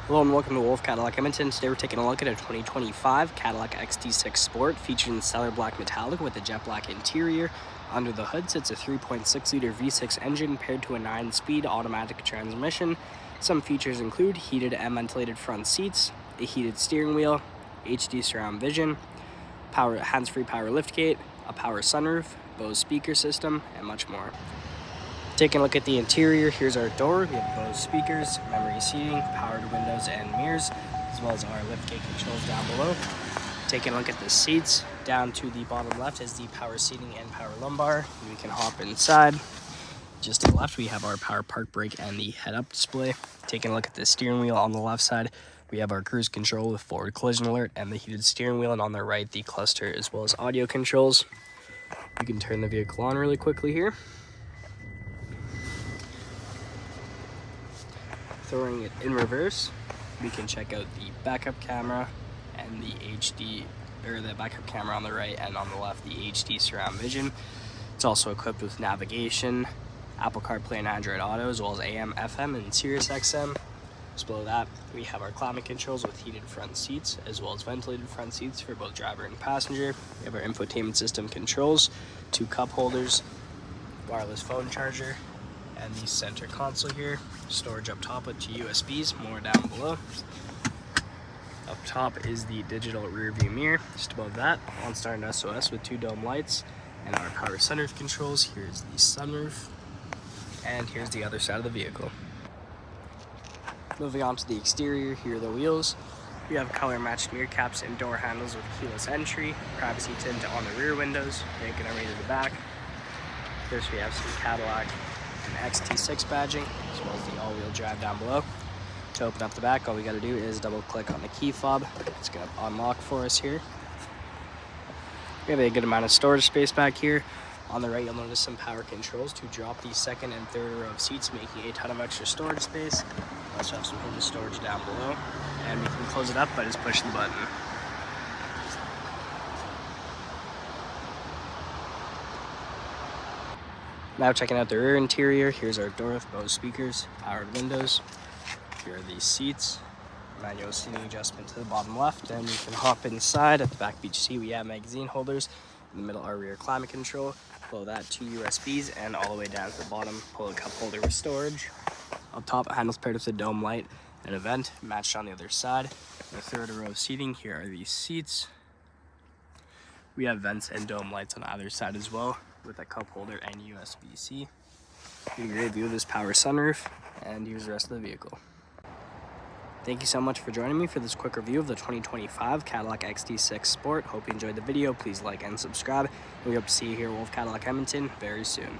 Hello and welcome to Wolfe Cadillac Edmonton. Today we're taking a look at a 2025 Cadillac XT6 Sport featuring stellar black metallic with a jet black interior. Under the hood sits a 3.6-liter V6 engine paired to a 9-speed automatic transmission. Some features include heated and ventilated front seats, a heated steering wheel, HD surround vision, hands-free power liftgate, a power sunroof, Bose speaker system, and much more. Taking a look at the interior, here's our door. We have Bose speakers, memory seating, powered windows and mirrors, as well as our liftgate controls down below. Taking a look at the seats, down to the bottom left is the power seating and power lumbar. We can hop inside. Just to the left, we have our power park brake and the head-up display. Taking a look at the steering wheel on the left side, we have our cruise control with forward collision alert and the heated steering wheel, and on the right, the cluster as well as audio controls. You can turn the vehicle on really quickly here. Throwing it in reverse, we can check out the backup camera and the backup camera on the right, and on the left the HD surround vision. It's also equipped with navigation, Apple CarPlay and Android Auto, as well as AM, FM, and Sirius XM. Just below that, we have our climate controls with heated front seats, as well as ventilated front seats for both driver and passenger. We have our infotainment system controls, 2 cup holders, wireless phone charger, and the center console here. Storage up top with 2 USBs, more down below. Up top is the digital rear view mirror. Just above that, OnStar and SOS with 2 dome lights, and our power sunroof controls. Here's the sunroof, and here's the other side of the vehicle. Moving on to the exterior, here are the wheels. We have color matched mirror caps and door handles with keyless entry, privacy tint on the rear windows, making our way to the back. First we have some Cadillac XT6 badging, as well as the all-wheel drive down below. To open up the back, all we got to do is double click on the key fob. It's going to unlock for us here. We have a good amount of storage space back here. On the right, you'll notice some power controls to drop the second and third row of seats, making a ton of extra storage space. We also have some hidden storage down below, and we can close it up by just pushing the button. Now checking out the rear interior, here's our door with Bose speakers, powered windows. Here are the seats, manual seating adjustment to the bottom left, and you can hop inside. At the back beach seat, we have magazine holders. In the middle, our rear climate control. Below that, 2 USBs, and all the way down to the bottom, pull a cup holder with storage. Up top, handles paired with a dome light and a vent, matched on the other side. The third row of seating, here are the seats. We have vents and dome lights on either side as well, with a cup holder and USB-C. You get a great view of this power sunroof, and here's the rest of the vehicle. Thank you so much for joining me for this quick review of the 2025 Cadillac XT6 Sport. Hope you enjoyed the video. Please like and subscribe. We hope to see you here at Wolfe Cadillac Edmonton very soon.